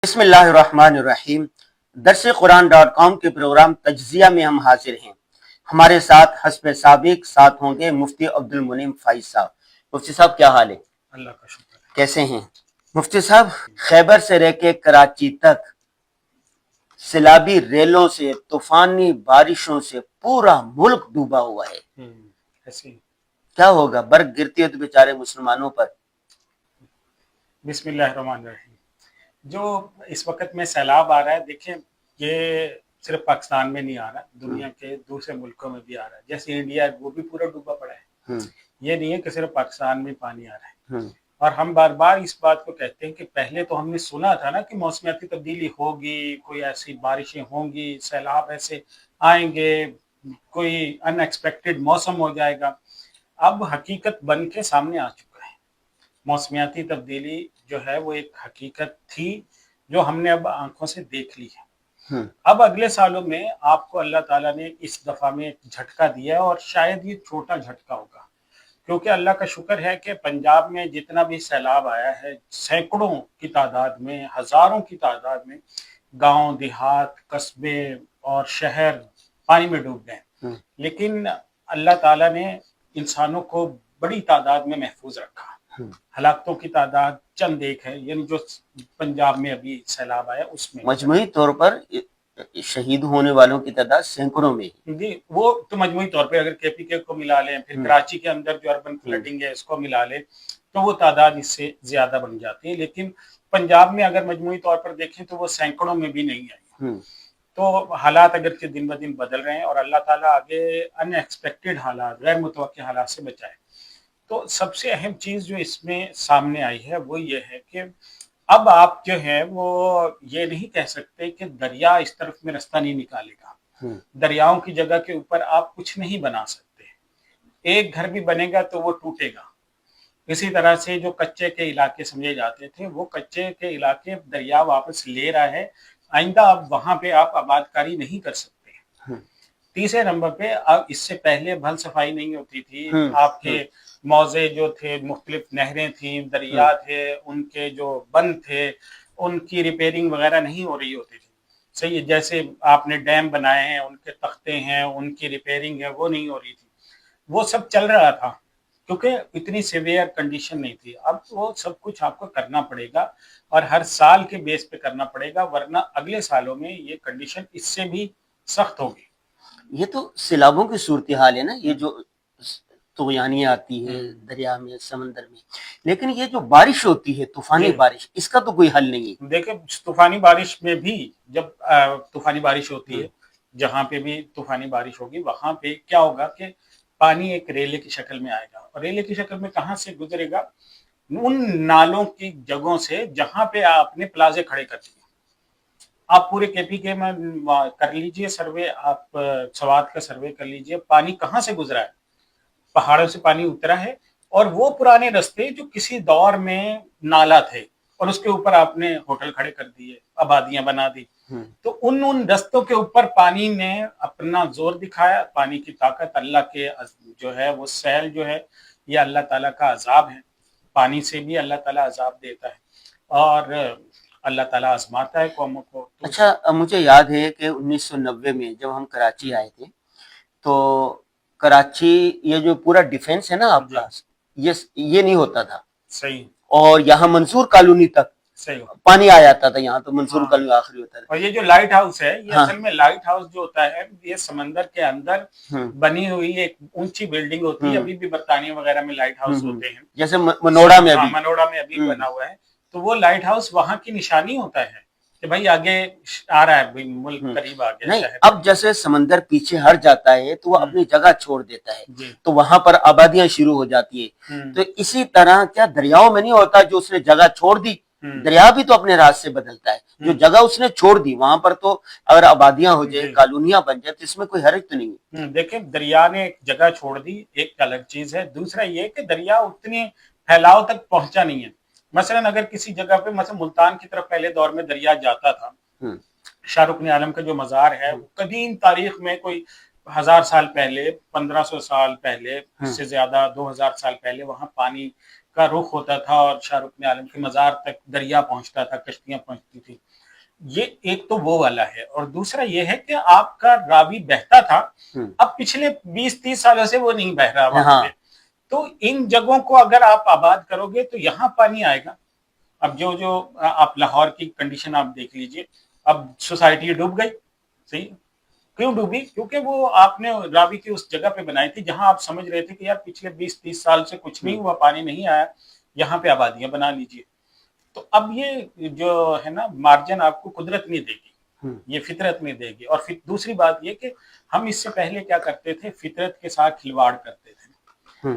بسم اللہ الرحمن الرحیم۔ درس قرآن .com کے پروگرام تجزیہ میں ہم حاضر ہیں۔ ہمارے ساتھ حسب سابق ساتھ ہوں گے مفتی عبد المنعم فائز صاحب۔ مفتی صاحب کیا حال ہے؟ اللہ کا شکر ہے۔ کیسے ہیں مفتی صاحب؟ خیبر سے رہ کے کراچی تک سیلابی ریلوں سے طوفانی بارشوں سے پورا ملک ڈوبا ہوا ہے، ایسے ہی۔ کیا ہوگا؟ برق گرتی ہے تو بیچارے مسلمانوں پر۔ بسم اللہ الرحمن الرحیم۔ جو اس وقت میں سیلاب آ رہا ہے، دیکھیں یہ صرف پاکستان میں نہیں آ رہا، دنیا کے دوسرے ملکوں میں بھی آ رہا ہے۔ جیسے انڈیا وہ بھی پورا ڈوبا پڑا ہے، یہ نہیں ہے کہ صرف پاکستان میں پانی آ رہا ہے۔ اور ہم بار بار اس بات کو کہتے ہیں کہ پہلے تو ہم نے سنا تھا نا کہ موسمیاتی تبدیلی ہوگی، کوئی ایسی بارشیں ہوں گی، سیلاب ایسے آئیں گے، کوئی ان ایکسپیکٹڈ موسم ہو جائے گا۔ اب حقیقت بن کے سامنے آ چکا ہے۔ موسمیاتی تبدیلی جو ہے وہ ایک حقیقت تھی جو ہم نے اب آنکھوں سے دیکھ لی ہے۔ اب اگلے سالوں میں آپ کو اللہ تعالیٰ نے اس دفعہ میں ایک جھٹکا دیا ہے، اور شاید یہ چھوٹا جھٹکا ہوگا، کیونکہ اللہ کا شکر ہے کہ پنجاب میں جتنا بھی سیلاب آیا ہے، سینکڑوں کی تعداد میں، ہزاروں کی تعداد میں گاؤں دیہات، قصبے اور شہر پانی میں ڈوب گئے، لیکن اللہ تعالیٰ نے انسانوں کو بڑی تعداد میں محفوظ رکھا۔ ہلاکتوں کی تعداد چند ایک ہے، یعنی جو پنجاب میں ابھی سیلاب آیا اس میں مجموعی طور پر شہید ہونے والوں کی تعداد سینکڑوں میں جی، وہ تو مجموعی طور پہ اگر کے پی کے کو ملا لیں، پھر کراچی کے اندر جو اربن فلڈنگ ہے اس کو ملا لیں تو وہ تعداد اس سے زیادہ بن جاتی ہے، لیکن پنجاب میں اگر مجموعی طور پر دیکھیں تو وہ سینکڑوں میں بھی نہیں آئی۔ تو حالات اگرچہ دن بدن بدل رہے ہیں، اور اللہ تعالیٰ آگے ان ایکسپیکٹڈ حالات، غیر متوقع حالات سے بچائے۔ تو سب سے اہم چیز جو اس میں سامنے آئی ہے وہ یہ ہے کہ اب آپ جو ہے وہ یہ نہیں کہہ سکتے کہ دریا اس طرف میں رستہ نہیں نکالے گا۔ دریاؤں کی جگہ کے اوپر آپ کچھ نہیں بنا سکتے، ایک گھر بھی بنے گا تو وہ ٹوٹے گا۔ اسی طرح سے جو کچے کے علاقے سمجھے جاتے تھے، وہ کچے کے علاقے دریا واپس لے رہا ہے، آئندہ اب وہاں پہ آپ آباد کاری نہیں کر سکتے۔ تیسرے نمبر پہ اب اس سے پہلے بھل صفائی نہیں ہوتی تھی، آپ کے موضع جو تھے، مختلف نہریں تھیں، دریا تھے، ان کے جو بند تھے ان کی ریپیئرنگ وغیرہ نہیں ہو رہی ہوتی تھی۔ صحیح ہے، جیسے آپ نے ڈیم بنائے ہیں، ان کے تختے ہیں، ان کی ریپیئرنگ ہے، وہ نہیں ہو رہی تھی۔ وہ سب چل رہا تھا کیونکہ اتنی سیویئر کنڈیشن نہیں تھی۔ اب وہ سب کچھ آپ کو کرنا پڑے گا، اور ہر سال کے بیس پہ کرنا پڑے گا، ورنہ اگلے سالوں میں یہ کنڈیشن اس سے بھی سخت ہوگی۔ یہ تو سیلابوں کی صورتحال ہے نا، یہ جو طغیانیاں آتی ہے دریا میں، سمندر میں، لیکن یہ جو بارش ہوتی ہے طوفانی بارش، اس کا تو کوئی حل نہیں ہے۔ دیکھیں طوفانی بارش میں بھی جب طوفانی بارش ہوتی ہے، جہاں پہ بھی طوفانی بارش ہوگی وہاں پہ کیا ہوگا کہ پانی ایک ریلے کی شکل میں آئے گا، اور ریلے کی شکل میں کہاں سے گزرے گا؟ ان نالوں کی جگہوں سے جہاں پہ آپ نے پلازے کھڑے کر دیے۔ آپ پورے کے پی کے میں کر لیجئے سروے، آپ سوات کا سروے کر لیجئے، پانی کہاں سے گزرا ہے؟ پہاڑوں سے پانی اترا ہے، اور وہ پرانے رستے جو کسی دور میں نالا تھے اور اس کے اوپر آپ نے ہوٹل کھڑے کر دیے، آبادیاں بنا دی، تو ان رستوں کے اوپر پانی نے اپنا زور دکھایا۔ پانی کی طاقت، اللہ کے جو ہے وہ سیل جو ہے، یہ اللہ تعالیٰ کا عذاب ہے۔ پانی سے بھی اللہ تعالیٰ عذاب دیتا ہے، اور اللہ تعالیٰ آزماتا ہے قوموں کو۔ اچھا، مجھے یاد ہے کہ 1990 میں جب ہم کراچی آئے تھے تو کراچی یہ جو پورا ڈیفنس ہے نا آپ کا، یہ نہیں ہوتا تھا صحیح، اور یہاں منصور کالونی تک صحیح پانی آ جاتا تھا، یہاں تو منصور کالونی آخری ہوتا تھا۔ اور یہ جو لائٹ ہاؤس ہے، یہ اصل میں لائٹ ہاؤس جو ہوتا ہے یہ سمندر کے اندر بنی ہوئی ایک اونچی بلڈنگ ہوتی ہے۔ ابھی بھی برطانیہ وغیرہ میں لائٹ ہاؤس ہوتے ہیں، جیسے منوڑا میں ابھی منوڑا میں ابھی بنا ہوا ہے، تو وہ لائٹ ہاؤس وہاں کی نشانی ہوتا ہے کہ بھائی آگے آ رہا ہے، ملک قریب آ گیا۔ نہیں، اب جیسے سمندر پیچھے ہٹ جاتا ہے تو وہ اپنی جگہ چھوڑ دیتا ہے، تو وہاں پر آبادیاں شروع ہو جاتی ہے۔ تو اسی طرح کیا دریاؤں میں نہیں ہوتا؟ جو اس نے جگہ چھوڑ دی، دریا بھی تو اپنے راز سے بدلتا ہے۔ جو جگہ اس نے چھوڑ دی وہاں پر تو اگر آبادیاں ہو جائے، کالونیاں بن جائے، تو اس میں کوئی حرج تو نہیں ہے۔ دیکھیں دریا نے ایک جگہ چھوڑ دی، ایک الگ چیز ہے۔ دوسرا یہ کہ دریا اتنے پھیلاؤ تک پہنچا نہیں ہے۔ مثلا اگر کسی جگہ پہ، مثلا ملتان کی طرف پہلے دور میں دریا جاتا تھا، شاہ رکن عالم کا جو مزار ہے، قدیم تاریخ میں کوئی 1000 سال پہلے، 1500 سال پہلے، اس سے زیادہ 2000 سال پہلے وہاں پانی کا رخ ہوتا تھا اور شاہ رکن عالم کے مزار تک دریا پہنچتا تھا, کشتیاں پہنچتی تھی. یہ ایک تو وہ والا ہے, اور دوسرا یہ ہے کہ آپ کا راوی بہتا تھا, اب پچھلے 20-30 سالوں سے وہ نہیں بہ رہا وہاں پہ. تو ان جگہوں کو اگر آپ آباد کرو گے تو یہاں پانی آئے گا. اب جو آپ لاہور کی کنڈیشن آپ دیکھ لیجئے, اب سوسائٹی ڈوب گئی. صحیح, کیوں ڈوبی؟ کیونکہ وہ آپ نے راوی کی اس جگہ پہ بنائی تھی جہاں آپ سمجھ رہے تھے کہ یار پچھلے 20-30 سال سے کچھ نہیں ہوا, پانی نہیں آیا, یہاں پہ آبادیاں بنا لیجئے. تو اب یہ جو ہے نا مارجن آپ کو قدرت نہیں دے گی, یہ فطرت نہیں دے گی. اور پھر دوسری بات یہ کہ ہم اس سے پہلے کیا کرتے تھے, فطرت کے ساتھ کھلواڑ کرتے تھے.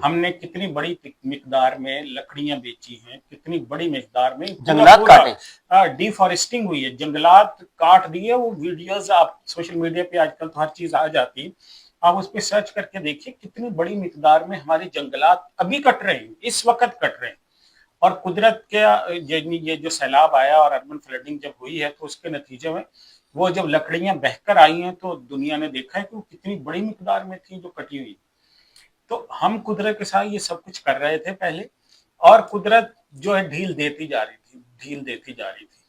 ہم نے کتنی بڑی مقدار میں لکڑیاں بیچی ہیں, کتنی بڑی مقدار میں جنگلات کاٹے, ڈی فارسٹنگ ہوئی ہے, جنگلات کاٹ دیے. وہ ویڈیوز آپ سوشل میڈیا پہ آج کل تو ہر چیز آ جاتی, آپ اس پہ سرچ کر کے دیکھیے کتنی بڑی مقدار میں ہمارے جنگلات ابھی کٹ رہے ہیں, اس وقت کٹ رہے ہیں. اور قدرت کے یہ جو سیلاب آیا اور اربن فلڈنگ جب ہوئی ہے تو اس کے نتیجے میں وہ جب لکڑیاں بہہ کر آئی ہیں تو دنیا نے دیکھا ہے کہ وہ کتنی بڑی مقدار میں تھی جو کٹی ہوئی. تو ہم قدرت کے ساتھ یہ سب کچھ کر رہے تھے پہلے, اور قدرت جو ہے ڈھیل دیتی جا رہی تھی.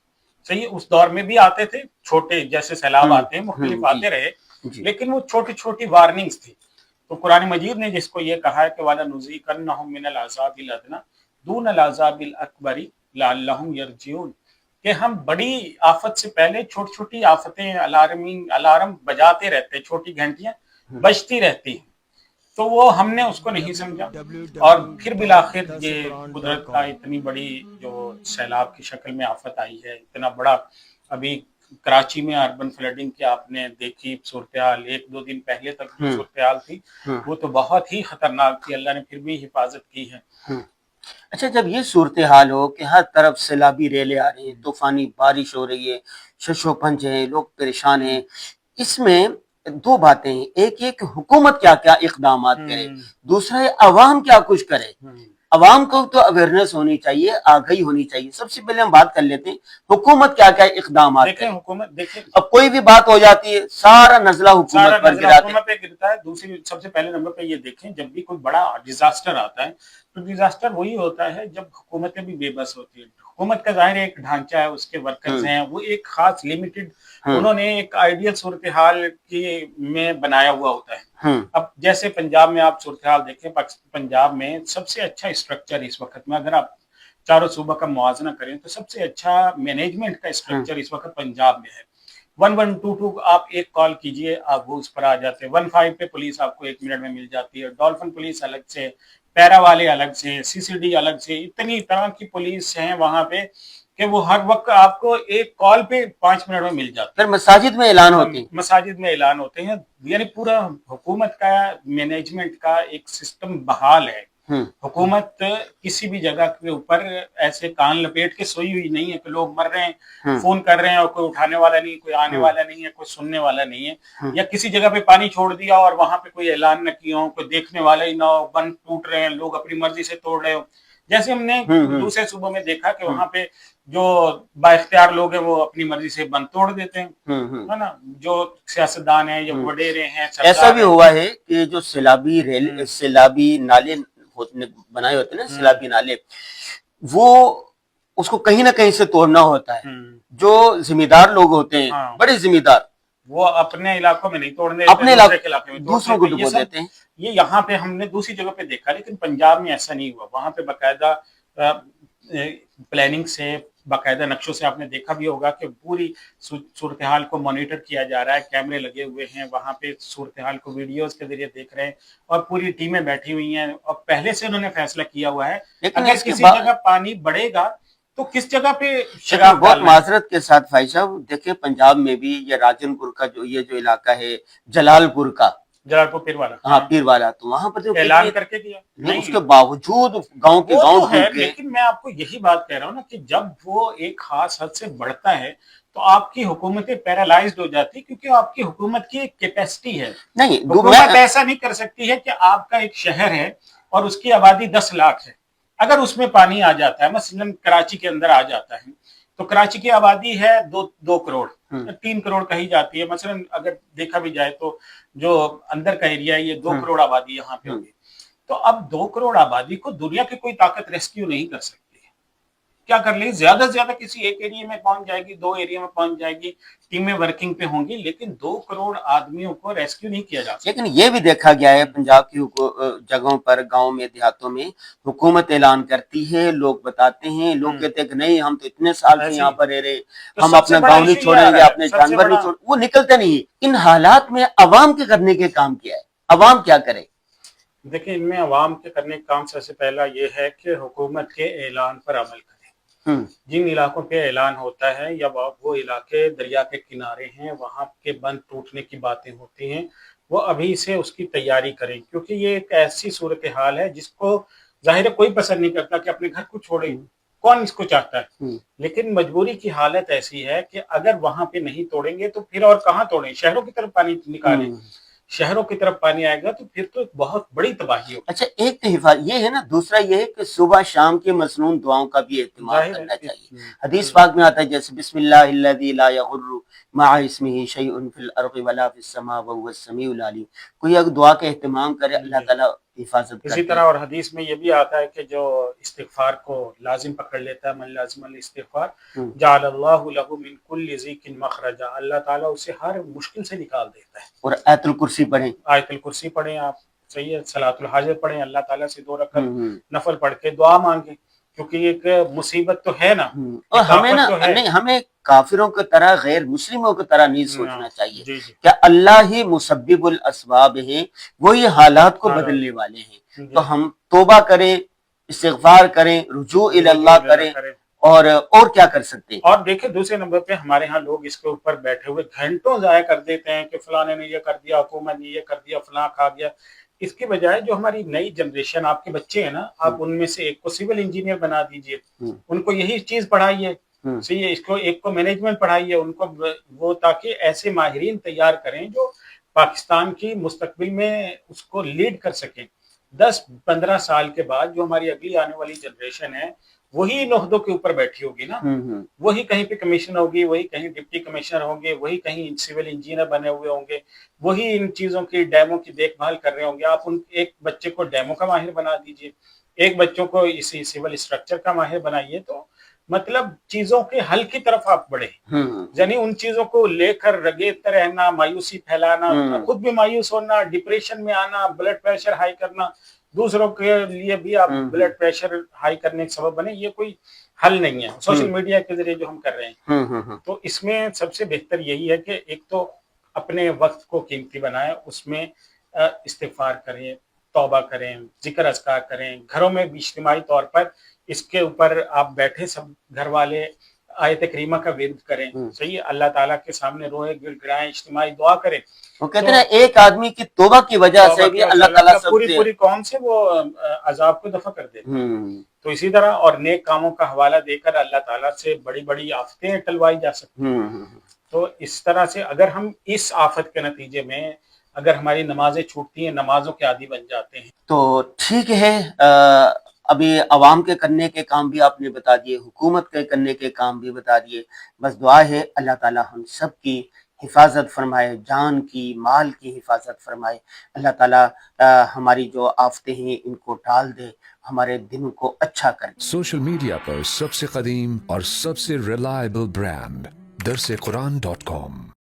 صحیح, اس دور میں بھی آتے تھے چھوٹے, جیسے سیلاب آتے ہیں مختلف آتے رہے, لیکن وہ چھوٹی چھوٹی وارننگز تھی. تو قرآن مجید نے جس کو یہ کہا ہے کہ وَلَنُذِيقَنَّهُم مِّنَ الْعَذَابِ الْأَدْنَىٰ دُونَ الْعَذَابِ الْأَكْبَرِ لَعَلَّهُمْ يَرْجِعُونَ, کہ ہم بڑی آفت سے پہلے چھوٹی چھوٹی آفتیں, الارم بجاتے رہتے, چھوٹی گھنٹیاں بجتی رہتی ہیں. تو وہ ہم نے اس کو نہیں سمجھا, اور پھر بالآخر یہ قدرت کا اتنی بڑی جو سیلاب کی شکل میں آفت آئی ہے, اتنا بڑا. ابھی کراچی میں اربن فلڈنگ کی آپ نے دیکھی صورتحال, 1-2 دن پہلے تک جو صورتحال تھی وہ تو بہت ہی خطرناک تھی, اللہ نے پھر بھی حفاظت کی ہے. اچھا, جب یہ صورتحال ہو کہ ہر طرف سیلابی ریلیں آ رہی ہیں, طوفانی بارش ہو رہی ہے, شش و پنج ہیں, لوگ پریشان ہیں, اس میں دو باتیں ہیں, ایک یہ کہ حکومت کیا کیا اقدامات کرے, دوسرا ہے عوام کیا کچھ کرے. عوام کو تو اویئرنیس ہونی چاہیے, آگہی ہونی چاہیے. سب سے پہلے ہم بات کر لیتے ہیں حکومت کیا کیا اقدامات کرے. حکومت دیکھیں, اب کوئی بھی بات ہو جاتی ہے سارا نزلہ حکومت پر گرتا ہے. دوسری سب سے پہلے نمبر پہ یہ دیکھیں, جب بھی کوئی بڑا ڈیزاسٹر آتا ہے تو ڈیزاسٹر وہی ہوتا ہے جب حکومتیں بھی بے بس ہوتی ہیں. حکومت کا ظاہر ایک ڈھانچہ ہے, اس کے ورکرز ہیں, وہ ایک خاص لمیٹڈ, انہوں نے ایک آئیڈیل صورتحال میں بنایا ہوا ہوتا ہے. اب جیسے پنجاب میں آپ صورتحال دیکھیں, پنجاب میں سب سے اچھا اسٹرکچر اس وقت میں, اگر آپ چاروں صوبہ کا موازنہ کریں تو سب سے اچھا مینجمنٹ کا اسٹرکچر اس وقت پنجاب میں ہے. 1122 آپ ایک کال کیجئے, آپ وہ اس پر آ جاتے ہیں. 15 پہ پولیس آپ کو 1 منٹ میں مل جاتی ہے. ڈولفن پولیس الگ سے, پیرا والے الگ سے, CCD الگ سے, اتنی طرح کی پولیس ہیں وہاں پہ کہ وہ ہر وقت آپ کو ایک کال پہ 5 منٹ میں مل جاتی ہے. پھر مساجد میں اعلان ہوتے ہیں, مساجد میں اعلان ہوتے ہیں. یعنی پورا حکومت کا مینجمنٹ کا ایک سسٹم بحال ہے. حکومت کسی بھی جگہ کے اوپر ایسے کان لپیٹ کے سوئی ہوئی نہیں ہے کہ لوگ مر رہے ہیں, فون کر رہے ہیں اور کوئی اٹھانے والا نہیں, کوئی آنے والا نہیں ہے, کوئی سننے والا نہیں ہے, یا کسی جگہ پہ پانی چھوڑ دیا اور وہاں پہ کوئی اعلان نہ کیا ہو, کوئی دیکھنے والا ہی نہ ہو, بند ٹوٹ رہے ہیں, لوگ اپنی مرضی سے توڑ رہے ہو. جیسے ہم نے دوسرے صوبوں میں دیکھا کہ وہاں پہ جو با اختیار لوگ ہیں وہ اپنی مرضی سے بند توڑ دیتے ہیں, ہے نا, جو سیاستدان ہیں یا وڈیرے ہیں. ایسا بھی ہوا ہے کہ جو سیلابی نالے بنائے ہوتے ہیں نا, سیلابی نالے, وہ اس کو کہیں نہ کہیں سے توڑنا ہوتا ہے. جو ذمہ دار لوگ ہوتے ہیں, بڑے ذمہ دار, وہ اپنے علاقوں میں نہیں توڑنے, اپنے علاقے میں دوسروں کو ڈبو دیتے ہیں. یہ یہاں پہ ہم نے دوسری جگہ پہ دیکھا, لیکن پنجاب میں ایسا نہیں ہوا. وہاں پہ باقاعدہ پلاننگ سے, باقاعدہ نقشوں سے آپ نے دیکھا بھی ہوگا کہ پوری صورتحال کو مانیٹر کیا جا رہا ہے, کیمرے لگے ہوئے ہیں وہاں پہ, صورتحال کو ویڈیوز کے ذریعے دیکھ رہے ہیں, اور پوری ٹیمیں بیٹھی ہوئی ہیں, اور پہلے سے انہوں نے فیصلہ کیا ہوا ہے اگر کسی جگہ پانی بڑھے گا تو کس جگہ پہ شراب. بہت معذرت کے ساتھ بھائی صاحب, دیکھیں پنجاب میں بھی یہ راجن پور کا یہ جو علاقہ ہے, جلال پور کا, جلال پور پیر والا, ہاں پیر والا, تو وہاں پر اعلان کر کے دیا نہیں, اس کے باوجود گاؤں کے گاؤں ہے. لیکن میں آپ کو یہی بات کہہ رہا ہوں نا کہ جب وہ ایک خاص حد سے بڑھتا ہے تو آپ کی حکومتیں پیرالائزڈ ہو جاتی, کیونکہ آپ کی حکومت کی ایک کیپیسٹی ہے. نہیں, حکومت ایسا نہیں کر سکتی ہے کہ آپ کا ایک شہر ہے اور اس کی آبادی 10 لاکھ ہے, اگر اس میں پانی آ جاتا ہے, مثلا کراچی کے اندر آ جاتا ہے, تو کراچی کی آبادی ہے 2 کروڑ, 3 کروڑ کہی جاتی ہے. مثلا اگر دیکھا بھی جائے تو جو اندر کا ایریا ہے یہ 2 کروڑ آبادی یہاں پہ ہوگی. تو اب 2 کروڑ آبادی کو دنیا کی کوئی طاقت ریسکیو نہیں کر سکتی. کیا کر لیں زیادہ سے زیادہ کسی ایک ایریا میں پہنچ جائے گی, 2 ایریا میں پہنچ جائے گی, ٹیمیں ورکنگ پہ ہوں گی, لیکن 2 کروڑ آدمیوں کو ریسکیو نہیں کیا جا سکتا. لیکن یہ بھی دیکھا گیا ہے پنجاب کی جگہوں پر, گاؤں میں, دیہاتوں میں حکومت اعلان کرتی ہے, لوگ بتاتے ہیں, لوگ کہتے ہیں کہ نہیں ہم تو اتنے سال سے یہاں پر رہ رہے, ہم اپنا گاؤں نہیں چھوڑیں گے, اپنے جانور نہیں چھوڑیں, وہ نکلتے نہیں. ان حالات میں عوام کے کرنے کے کام کیا ہے, عوام کیا کرے؟ دیکھیں ان میں عوام کے کرنے کا کام سب سے پہلا یہ ہے کہ حکومت کے اعلان پر عمل کریں. جن علاقوں پہ اعلان ہوتا ہے یا وہ علاقے دریا کے کنارے ہیں, وہاں کے بند ٹوٹنے کی باتیں ہوتی ہیں, وہ ابھی سے اس کی تیاری کریں, کیونکہ یہ ایک ایسی صورتحال ہے جس کو ظاہر ہے کوئی پسند نہیں کرتا کہ اپنے گھر کو چھوڑے, کون اس کو چاہتا ہے, لیکن مجبوری کی حالت ایسی ہے کہ اگر وہاں پہ نہیں توڑیں گے تو پھر اور کہاں توڑیں, شہروں کی طرف پانی نکالیں, شہروں کی طرف پانی آئے گا تو پھر تو ایک بہت بڑی تباہی ہوگی. اچھا ایک تو یہ ہے نا, دوسرا یہ ہے کہ صبح شام کے مسنون دعاؤں کا بھی اہتمام کرنا چاہیے. حدیث پاک میں آتا ہے جیسے بسم اللہ الذی لا یغر مع اسمہ شیء فی الارض ولا فی السماء وهو السمیع العلیم. کوئی اگر دعا کا اہتمام کرے اللہ تعالیٰ حفاظت کرتے ہیں. اسی طرح اور حدیث میں یہ بھی آتا ہے کہ جو استغفار کو لازم پکڑ لیتا ہے, من لازم الاستغفار جعل اللہ له من كل ضیق مخرجا, اللہ تعالیٰ اسے ہر مشکل سے نکال دیتا ہے. اور آیت الکرسی پڑھیں, آیت الکرسی پڑھیں آپ, صحیح ہے, صلاۃ الحاجت پڑھیں, اللہ تعالیٰ سے 2 رکعت نفل پڑھ کے دعا مانگیں, کیونکہ یہ ایک مصیبت تو ہے نا. اور ہمیں نا نہیں, ہمیں کافروں کی طرح غیر مسلموں کی طرح نہیں سوچنا چاہیے کہ اللہ ہی مسبب الاسباب ہیں, وہی حالات کو بدلنے والے ہیں. تو ہم توبہ کریں, استغفار کریں, رجوع الی اللہ کریں, اور کیا کر سکتے ہیں. اور دیکھیں دوسرے نمبر پہ ہمارے ہاں لوگ اس کے اوپر بیٹھے ہوئے گھنٹوں ضائع کر دیتے ہیں کہ فلاں نے یہ کر دیا, حکومت نے یہ کر دیا, فلاں کھا گیا. اس کی بجائے جو ہماری نئی جنریشن, آپ کے بچے ہیں نا, آپ ان میں سے ایک کو سول انجینئر بنا دیجئے, ان کو یہی چیز پڑھائیے, صحیح ہے, اس کو ایک کو مینجمنٹ پڑھائیے, ان کو وہ, تاکہ ایسے ماہرین تیار کریں جو پاکستان کی مستقبل میں اس کو لیڈ کر سکیں. 10-15 سال کے بعد جو ہماری اگلی آنے والی جنریشن ہے وہی ان عہدوں کے اوپر بیٹھی ہوگی نا, وہی کہیں پہ کمیشنر ہوگی, وہی کہیں ڈپٹی کمشنر ہوں گے, وہی کہیں سول انجینئر بنے ہوئے ہوں گے, وہی ان چیزوں کی ڈیمو کی دیکھ بھال کر رہے ہوں گے. آپ ان ایک بچے کو ڈیمو کا ماہر بنا دیجئے, ایک بچوں کو اسی سول اسٹرکچر کا ماہر بنائیے, تو مطلب چیزوں کے حل کی طرف آپ بڑھیں. یعنی ان چیزوں کو لے کر رگیتے رہنا, مایوسی پھیلانا, خود بھی مایوس ہونا, ڈپریشن میں آنا, بلڈ پریشر ہائی کرنا, دوسروں کے لیے بھی آپ بلڈ پریشر ہائی کرنے کا سبب بنے, یہ کوئی حل نہیں ہے. سوشل میڈیا کے ذریعے جو ہم کر رہے ہیں, تو اس میں سب سے بہتر یہی ہے کہ ایک تو اپنے وقت کو قیمتی بنائیں, اس میں استغفار کریں, توبہ کریں, ذکر اذکار کریں, گھروں میں بھی اجتماعی طور پر اس کے اوپر آپ بیٹھے سب گھر والے آیت کریمہ کا ورد کریں, صحیح ہے, اللہ تعالیٰ کے سامنے روئے گڑ گڑائیں, اجتماعی دعا کریں. وہ کہتے ہیں ایک آدمی کی توبہ کی وجہ سے بھی اللہ تعالیٰ پوری قوم سے وہ عذاب کو دفع کر دیتے ہیں. تو اسی طرح اور نیک کاموں کا حوالہ دے کر اللہ تعالیٰ سے بڑی بڑی آفتیں ٹلوائی جا سکتی ہیں. تو اس طرح سے اگر ہم اس آفت کے نتیجے میں اگر ہماری نمازیں چھوٹتی ہیں, نمازوں کے عادی بن جاتے ہیں, تو ٹھیک ہے. ابھی عوام کے کرنے کے کام بھی آپ نے بتا دیے, حکومت کے کرنے کے کام بھی بتا دیے. بس دعا ہے اللہ تعالیٰ ہم سب کی حفاظت فرمائے, جان کی, مال کی حفاظت فرمائے. اللہ تعالیٰ ہماری جو آفتیں ہیں ان کو ٹال دے, ہمارے دن کو اچھا کر دے. سوشل میڈیا پر سب سے قدیم اور سب سے ریلائبل برانڈ درسقرآن.com